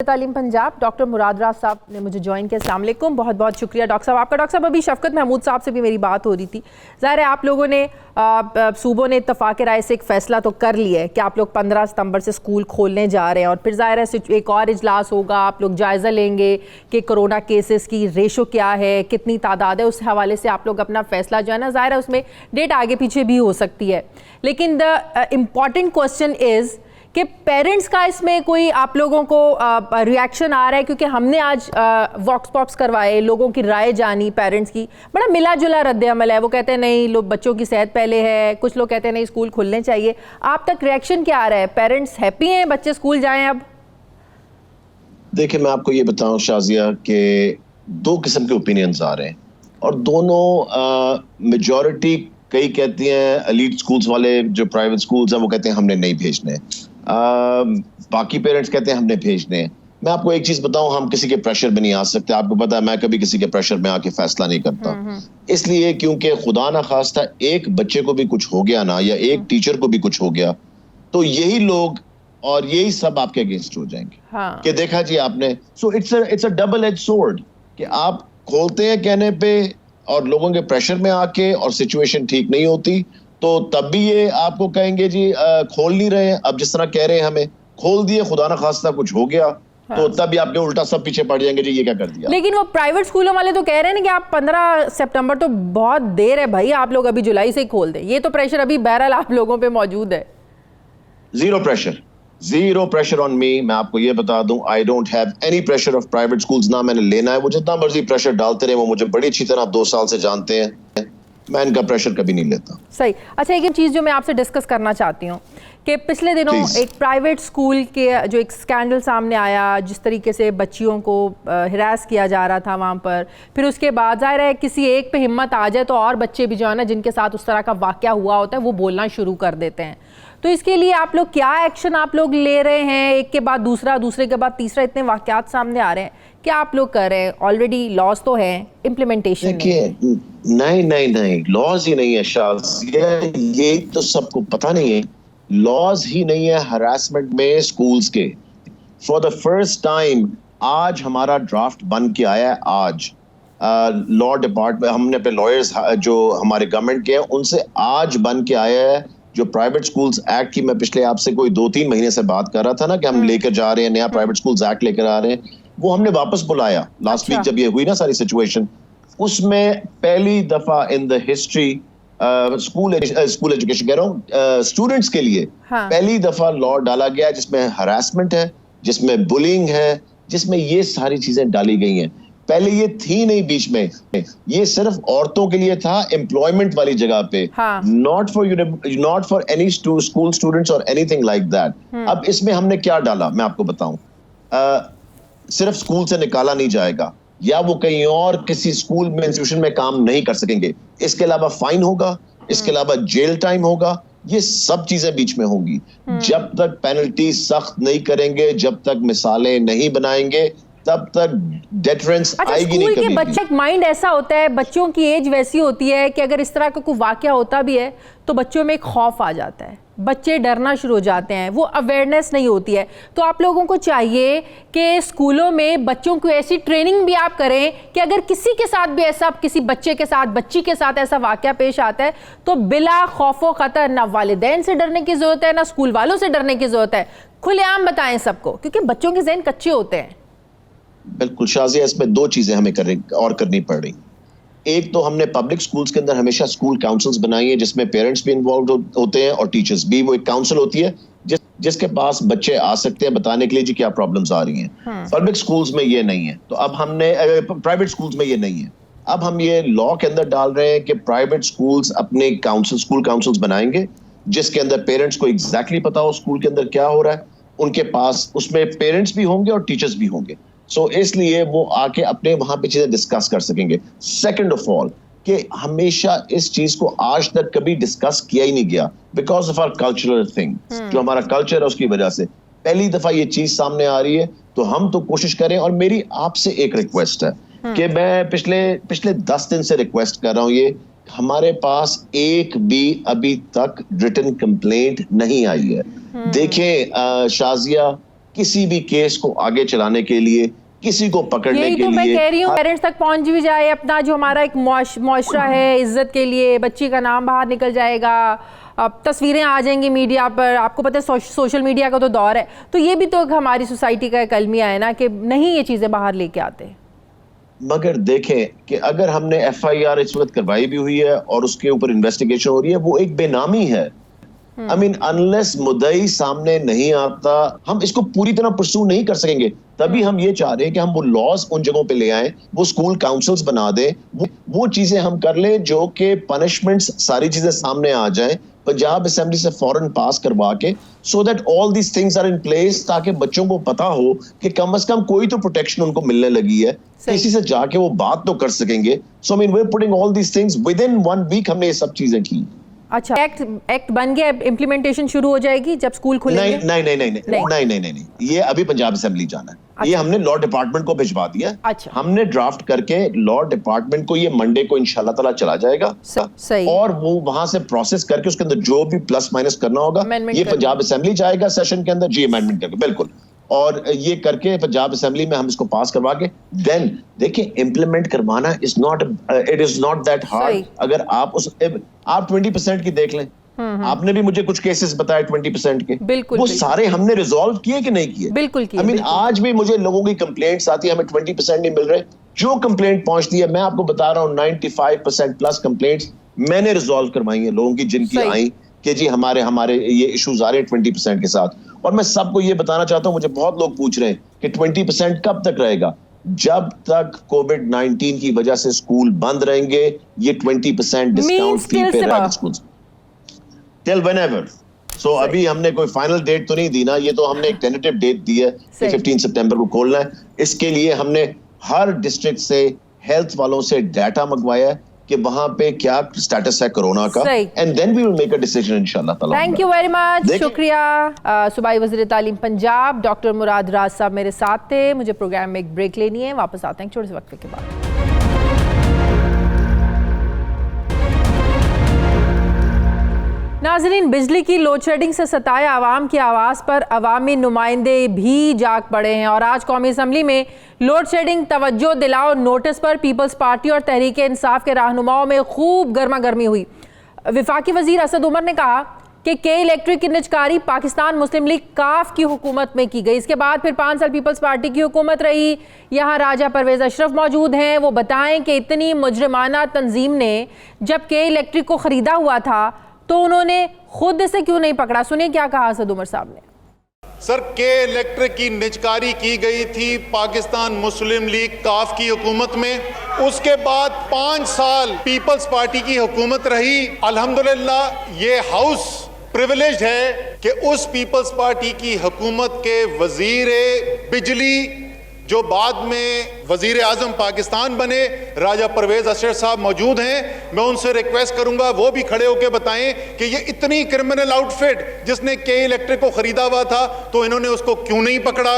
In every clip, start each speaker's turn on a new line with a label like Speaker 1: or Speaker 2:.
Speaker 1: तालीम पंजाब डॉक्टर मुराद राज साहब ने मुझे ज्वाइन किया। अस्सलाम वालेकुम, बहुत बहुत शुक्रिया डॉक्टर साहब आपका। डॉक्टर साहब अभी शफकत महमूद साहब से भी मेरी बात हो रही थी। ज़ाहिर है आप लोगों ने सूबों ने इत्तफाक़ राय से एक फ़ैसला तो कर लिया है कि आप लोग 15 सितंबर से स्कूल खोलने जा रहे हैं और फिर ज़ाहिर है एक और इजलास होगा, आप लोग जायज़ा लेंगे कि कोरोना केसेस की रेशो क्या है, कितनी तादाद है, उस हवाले से आप लोग अपना फ़ैसला जो है ना, ज़ाहिर है उसमें डेट आगे पीछे भी हो सकती है। लेकिन द इम्पॉर्टेंट क्वेश्चन इज़ कि पेरेंट्स का इसमें कोई आप लोगों को रिएक्शन आ रहा है? क्योंकि हमने आज वॉक्स पॉप्स करवाए, लोगों की राय जानी, पेरेंट्स की बड़ा मिला जुला रद्द अमल है। वो कहते हैं नहीं लोग बच्चों की सेहत पहले है, कुछ लोग कहते हैं नहीं स्कूल खुलने चाहिए। आप तक रिएक्शन क्या आ रहा है? पेरेंट्स हैप्पी हैं बच्चे स्कूल जाएं अब?
Speaker 2: देखिए मैं आपको ये बताऊं शाजिया कि दो किस्म के ओपिनियंस आ रहे हैं और दोनों मेजॉरिटी, कई कहती हैं एलीट स्कूल्स वाले जो प्राइवेट स्कूल्स हैं वो कहते हैं हमने नहीं भेजने, बाकी पेरेंट्स कहते हैं हमने भेजने हैं। मैं आपको एक चीज बताऊं, हम किसी के प्रेशर में नहीं आ सकते। आपको पता है मैं कभी किसी के प्रेशर में आके फैसला नहीं करता, इसलिए क्योंकि खुदा ना खास्ता एक बच्चे को भी कुछ हो गया ना, या एक टीचर को भी कुछ हो गया, तो यही लोग और यही सब आपके अगेंस्ट हो जाएंगे। कि देखा जी आपने, so it's a double edge sword कि आप खोलते हैं कहने पे और लोगों के प्रेशर में आके और सिचुएशन ठीक नहीं होती, तो तब भी ये आपको कहेंगे जी खोल नहीं रहे हैं। अब जिस तरह कह रहे हैं हमें खोल दिए, खुदा ना खास्ता कुछ हो गया, तो तब भी आपके उल्टा सब पीछे पड़ जाएंगे जी ये क्या कर दिया।
Speaker 1: लेकिन वो प्राइवेट स्कूलों वाले तो कह रहे हैं ना कि आप 15 सितंबर तो बहुत देर है भाई, आप लोग अभी जुलाई से ही खोल दें। ये तो प्रेशर अभी बहरहाल आप लोगों पे मौजूद है।
Speaker 2: Zero pressure on me. मैं आपको ये बता दूं, I don't have any pressure of private schools, ना मैंने लेना है। वो जितना मर्जी प्रेशर डालते रहे, वो मुझे बड़ी अच्छी तरह 2 साल से जानते हैं, मैं इनका प्रेशर कभी नहीं लेता।
Speaker 1: सही। अच्छा, एक चीज़ जो मैं आपसे डिस्कस करना चाहती हूँ कि पिछले दिनों एक प्राइवेट स्कूल के जो एक स्कैंडल सामने आया, जिस तरीके से बच्चियों को हिरास किया जा रहा था वहाँ पर, फिर उसके बाद ज़ाहिर है किसी एक पे हिम्मत आ जाए तो और बच्चे भी जो है ना जिनके साथ उस तरह का वाक़या हुआ होता है वो बोलना शुरू कर देते हैं। तो इसके लिए आप लोग क्या एक्शन आप लोग ले रहे हैं? एक के बाद दूसरा, दूसरे के बाद तीसरा, इतने वाक़यात सामने आ रहे हैं, क्या आप लोग कर रहे हैं? ऑलरेडी लॉज तो है, इम्प्लीमेंटेशन
Speaker 2: नहीं लॉज ही नहीं है शाज़िया, ये तो सबको पता नहीं है। लॉज ही नहीं है हरासमेंट में स्कूल्स के। फॉर द फर्स्ट टाइम आज हमारा ड्राफ्ट बन के आया है। आज लॉ डिपार्टमेंट, हमने अपने लॉयर्स जो हमारे गवर्नमेंट के हैं उनसे आज बन के आया है। जो प्राइवेट स्कूल्स एक्ट की मैं पिछले आपसे कोई 2-3 महीने से बात कर रहा था ना कि हम लेकर जा रहे हैं, नया प्राइवेट स्कूल्स एक्ट लेकर आ रहे हैं, वो हमने वापस बुलाया लास्ट वीक जब ये हुई ना सारी सिचुएशन। उसमें पहली दफा in the history school education कह रहा हूँ स्टूडेंट्स के लिए पहली दफा लॉ डाला गया जिसमें हरासमेंट है, जिसमें बुलिंग है, जिसमें ये सारी चीजें डाली गई हैं। पहले ये थी नहीं, बीच में ये सिर्फ औरतों के लिए था एम्प्लॉयमेंट वाली जगह पे, not for any school students और एनीथिंग लाइक दैट। अब इसमें हमने क्या डाला मैं आपको बताऊं, सिर्फ स्कूल से निकाला नहीं जाएगा या वो कहीं और किसी स्कूल में इंस्टीट्यूशन में काम नहीं कर सकेंगे, इसके अलावा फाइन होगा, इसके अलावा जेल टाइम होगा, ये सब चीजें बीच में होंगी। जब तक पेनल्टी सख्त नहीं करेंगे, जब तक मिसालें नहीं बनाएंगे, तब तक डेटरेंस आएगी नहीं कभी।
Speaker 1: बच्चे का माइंड ऐसा होता है, बच्चों की एज वैसी होती है कि अगर इस तरह का कोई वाकया होता भी है तो बच्चों में एक खौफ आ जाता है, बच्चे डरना शुरू हो जाते हैं, वो अवेयरनेस नहीं होती है। तो आप लोगों को चाहिए कि स्कूलों में बच्चों को ऐसी ट्रेनिंग भी आप करें कि अगर किसी के साथ भी ऐसा, किसी बच्चे के साथ, बच्ची के साथ ऐसा वाकया पेश आता है तो बिला खौफो खतर ना वालिदैन से डरने की जरूरत है, ना स्कूल वालों से डरने की जरूरत है, खुलेआम बताएं सबको, क्योंकि बच्चों के ज़हन कच्चे होते हैं।
Speaker 2: बिल्कुल शाज़िया, इसमें 2 चीजें हमें करनी पड़ रही। एक तो हमने पब्लिक स्कूल्स के अंदर हमेशा स्कूल काउंसिल्स बनाई है जिसमें पेरेंट्स भी इन्वॉल्व होते हैं और टीचर्स भी। वो एक काउंसिल होती है जिसके पास बच्चे आ सकते हैं बताने के लिए जी क्या प्रॉब्लम्स आ रही हैं। पब्लिक स्कूल्स में ये नहीं है, तो अब हमने प्राइवेट स्कूल्स में ये नहीं है। अब हम ये लॉ के अंदर डाल रहे हैं कि प्राइवेट स्कूल्स अपने स्कूल काउंसिल्स बनाएंगे जिसके अंदर पेरेंट्स को एग्जैक्टली पता हो स्कूल के अंदर क्या हो रहा है, उनके पास उसमें पेरेंट्स भी होंगे और टीचर्स भी होंगे। इसलिए वो आके अपने वहां पे चीजें डिस्कस कर सकेंगे। सेकंड ऑफ ऑल कि हमेशा इस चीज को आज तक कभी डिस्कस किया ही नहीं गया because of our cultural thing, जो हमारा कल्चर है उसकी वजह से पहली दफा ये चीज सामने आ रही है। तो हम तो कोशिश करें, और मेरी आपसे एक रिक्वेस्ट है कि मैं पिछले 10 दिन से रिक्वेस्ट कर रहा हूं, ये हमारे पास एक भी अभी तक रिटन कंप्लेंट नहीं आई है। देखें शाज़िया किसी भी केस को आगे चलाने के लिए, किसी को पकड़ने
Speaker 1: यही
Speaker 2: के
Speaker 1: तो
Speaker 2: लिए।
Speaker 1: मैं कह रही हूँ, पेरेंट्स तक पहुंच भी जाए, अपना जो हमारा एक मुआशरा है इज्जत के लिए, बच्ची का नाम बाहर निकल जाएगा, अब तस्वीरें आ जाएंगी मीडिया पर, आपको पता है सोशल मीडिया का तो दौर है, तो ये भी तो हमारी सोसाइटी का एक अलमिया है ना कि नहीं ये चीज़ें बाहर लेके आते।
Speaker 2: मगर देखें कि अगर हमने FIR इस वक्त करवाई भी हुई है और उसके ऊपर इन्वेस्टिगेशन हो रही है, वो एक बेनामी है। आई मीन अनलेस मुद्दई सामने नहीं आता, हम इसको पूरी तरह परसू नहीं कर सकेंगे। तभी हम ये चाह रहे हैं कि हम वो लॉज उन जगहों पे ले आएं, वो स्कूल काउंसिल्स बना दें, वो चीजें हम कर लें जो कि पनिशमेंट्स सारी चीजें सामने आ जाएं, पंजाब असेंबली से फौरन पास करवा के, so that all these things are in place, ताकि बच्चों को पता हो कि कम से कम कोई तो प्रोटेक्शन उनको मिलने लगी है, किसी से जाके वो बात तो कर सकेंगे। So I mean we are putting all these things within 1 week, हमने ये सब चीजें की।
Speaker 1: अच्छा, एक्ट बन गया, इम्प्लीमेंटेशन शुरू हो जाएगी जब स्कूल खुलेंगे?
Speaker 2: नहीं, ये अभी पंजाब असेंबली जाना है। अच्छा। ये हमने लॉ डिपार्टमेंट को भिजवा दिया।
Speaker 1: अच्छा।
Speaker 2: हमने ड्राफ्ट करके लॉ डिपार्टमेंट को, ये मंडे को इंशाल्लाह ताला चला जाएगा।
Speaker 1: सही।
Speaker 2: और वो वहां से प्रोसेस करके उसके अंदर जो भी प्लस माइनस करना होगा, ये पंजाब असेंबली जाएगा सेशन के अंदर, जी अमेंडमेंट करके, बिल्कुल। और ये करके पंजाब असेंबली में हम इसको पास करवा के देन देखिए इम्प्लीमेंट करवाना is not, it is not that hard. अगर आप 20% की देख लें, आपने भी मुझे कुछ केसेस बताए 20% के,
Speaker 1: बिल्कुल,
Speaker 2: वो सारे हमने रिजॉल्व किए कि नहीं किए?
Speaker 1: बिल्कुल किए।
Speaker 2: आई मीन आज भी मुझे लोगों की कंप्लेंट्स आती है, हमें 20% नहीं मिल रहे। जो कंप्लेंट पहुंचती है, मैं आपको बता रहा हूँ 95% प्लस कंप्लेंट्स मैंने रिजॉल्व करवाई है लोगों की, जिनकी आई कि जी हमारे ये इश्यूज आ रहे हैं 20% के साथ। और मैं सबको ये बताना चाहता हूँ, मुझे बहुत लोग पूछ रहे हैं कि 20% कब तक रहेगा? जब तक कोविड-19 की वजह से स्कूल बंद रहेंगे, ये 20% डिस्काउंट फी पे रहेगा स्कूल, टिल व्हेनेवर। सो अभी हमने कोई फाइनल डेट तो नहीं दी ना, ये तो हमने एक टेंटेटिव डेट दी है कि 15 सितंबर को खोलना है। इसके लिए हमने हर डिस्ट्रिक्ट से, हेल्थ वालों से डाटा मंगवाया है कि वहां पे क्या स्टेटस है कोरोना का, and then we will make a decision इंशाल्लाह ताला।
Speaker 1: थैंक यू वेरी मच, शुक्रिया। सूबाई वज़ीर तालीम पंजाब डॉक्टर मुराद राज साहब मेरे साथ थे। मुझे प्रोग्राम में एक ब्रेक लेनी है, वापस आते हैं छोटे से वक्फे के बाद। नाज़रीन, बिजली की लोड शेडिंग से सताए आवाम की आवाज़ पर अवामी नुमाइंदे भी जाग पड़े हैं और आज कौमी असम्बली में लोड शेडिंग तवज्जो दिलाओ नोटिस पर पीपल्स पार्टी और तहरीक इंसाफ के रहनुमाओं में खूब गर्मा गर्मी हुई। वफाकी वजीर असद उमर ने कहा कि के इलेक्ट्रिक की निजकारी पाकिस्तान मुस्लिम लीग काफ की हुकूमत में की गई। इसके बाद फिर 5 साल पीपल्स पार्टी की हुकूमत रही। यहाँ राजा परवेज अशरफ मौजूद हैं, वो बताएं कि इतनी मुजरिमाना तंजीम ने जब के इलेक्ट्रिक को ख़रीदा हुआ था तो उन्होंने खुद से क्यों नहीं पकड़ा? सुनिए क्या कहा असद उमर साहब ने।
Speaker 3: सर, के इलेक्ट्रिक की निजकारी की गई थी पाकिस्तान मुस्लिम लीग काफ की हुकूमत में। उसके बाद 5 साल पीपल्स पार्टी की हुकूमत रही। अल्हम्दुलिल्लाह ये हाउस प्रिविलेज है कि उस पीपल्स पार्टी की हुकूमत के वजीर बिजली, जो बाद में वजीर आजम पाकिस्तान बने, राजा परवेज अशरफ साहब मौजूद हैं। मैं उनसे रिक्वेस्ट करूंगा वो भी खड़े होकर बताएं कि ये इतनी क्रिमिनल आउटफिट जिसने के इलेक्ट्रिक को खरीदा हुआ था, तो इन्होंने उसको क्यों नहीं पकड़ा?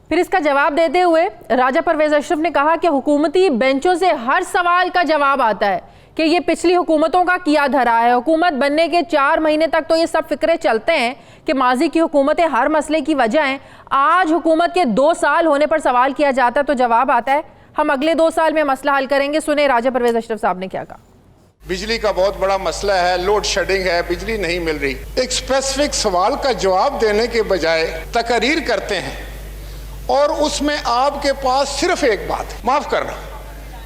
Speaker 1: फिर इसका जवाब देते हुए राजा परवेज अशरफ ने कहा कि हुकूमती बेंचों से हर सवाल का जवाब आता है कि ये पिछली हुकूमतों का किया धरा है। हुकूमत बनने के 4 महीने तक तो ये सब फिक्रे चलते हैं कि माजी की हुकूमतें हर मसले की वजह हैं। आज हुकूमत के 2 साल होने पर सवाल किया जाता है तो जवाब आता है हम अगले 2 साल में मसला हल करेंगे। सुने राजा परवेज अशरफ साहब ने क्या कहा।
Speaker 4: बिजली का बहुत बड़ा मसला है, लोड शेडिंग है, बिजली नहीं मिल रही। एक स्पेसिफिक सवाल का जवाब देने के बजाय तकरीर करते हैं और उसमें आपके पास सिर्फ एक बात है, माफ करना,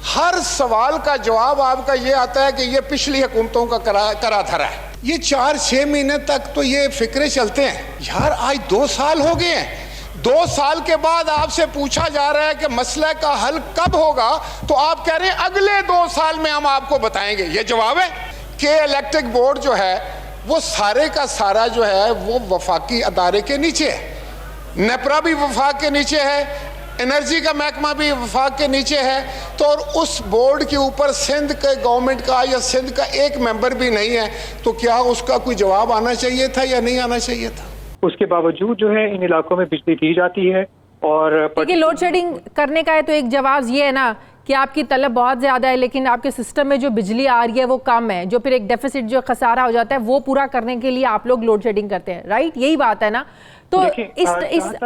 Speaker 4: हर सवाल का जवाब आपका ये आता है कि ये पिछली हुकूमतों का करा धरा है। ये 4-6 महीने तक तो ये फिक्रे चलते हैं। यार आज 2 साल हो गए हैं, 2 साल के बाद आपसे पूछा जा रहा है कि मसले का हल कब होगा, तो आप कह रहे हैं अगले 2 साल में हम आपको बताएंगे। ये जवाब है। के इलेक्ट्रिक बोर्ड जो है वो सारे का सारा जो है वो वफाकी अदारे के नीचे है। नेपरा भी वफाक के नीचे है, एनर्जी का महकमा भी वफाक के नीचे है। तो और उस बोर्ड के ऊपर सिंध के गवर्नमेंट का या सिंध का एक मेंबर भी नहीं है, तो क्या उसका कोई जवाब आना चाहिए था या नहीं आना चाहिए था?
Speaker 5: उसके बावजूद जो है इन इलाकों में बिजली दी जाती है। और
Speaker 1: देखिए लोड शेडिंग करने का है तो एक जवाब ये है ना कि आपकी तलब बहुत ज़्यादा है लेकिन आपके सिस्टम में जो बिजली आ रही है वो कम है, जो फिर एक डेफिसिट जो खसारा हो जाता है वो पूरा करने के लिए आप लोग लोड शेडिंग करते हैं, राइट? यही बात है ना? तो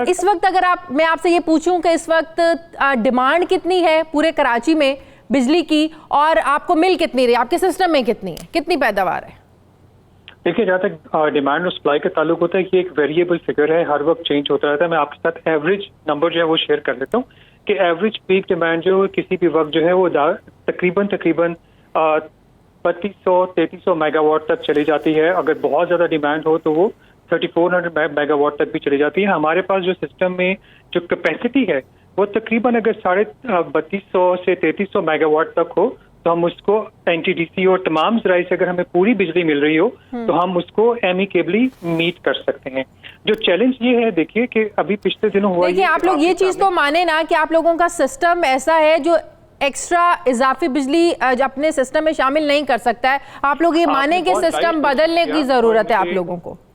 Speaker 1: इस वक्त अगर मैं आपसे ये पूछूं कि इस वक्त डिमांड कितनी है पूरे कराची में बिजली की और आपको मिल कितनी रही, आपके सिस्टम में कितनी है, कितनी पैदावार है?
Speaker 5: देखिए, जहाँ तक डिमांड और सप्लाई का ताल्लुक होता है, ये एक वेरिएबल फिगर है, हर वक्त चेंज होता रहता है। मैं आपके साथ एवरेज नंबर जो है वो शेयर कर देता हूँ कि एवरेज पीक डिमांड जो किसी भी वक्त जो है वो तकरीबन 3200-3300 मेगावाट तक चली जाती है। अगर बहुत ज़्यादा डिमांड हो तो वो 3400 मेगावाट तक भी चली जाती है। हमारे पास जो सिस्टम में जो कैपेसिटी है वो तकरीबन अगर 3250 से 3300 मेगावाट तक हो तो हम उसको एनटीडीसी और तमाम जराए से अगर हमें पूरी बिजली मिल रही हो तो हम उसको एमिकेबली मीट कर सकते हैं। जो चैलेंज ये है, देखिए कि अभी पिछले दिनों हुआ,
Speaker 1: देखिए आप लोग ये चीज तो माने ना कि आप लोगों का सिस्टम ऐसा है जो एक्स्ट्रा इजाफी बिजली अपने सिस्टम में शामिल नहीं कर सकता है। आप लोग ये माने कि सिस्टम बदलने की जरूरत है आप लोगों को।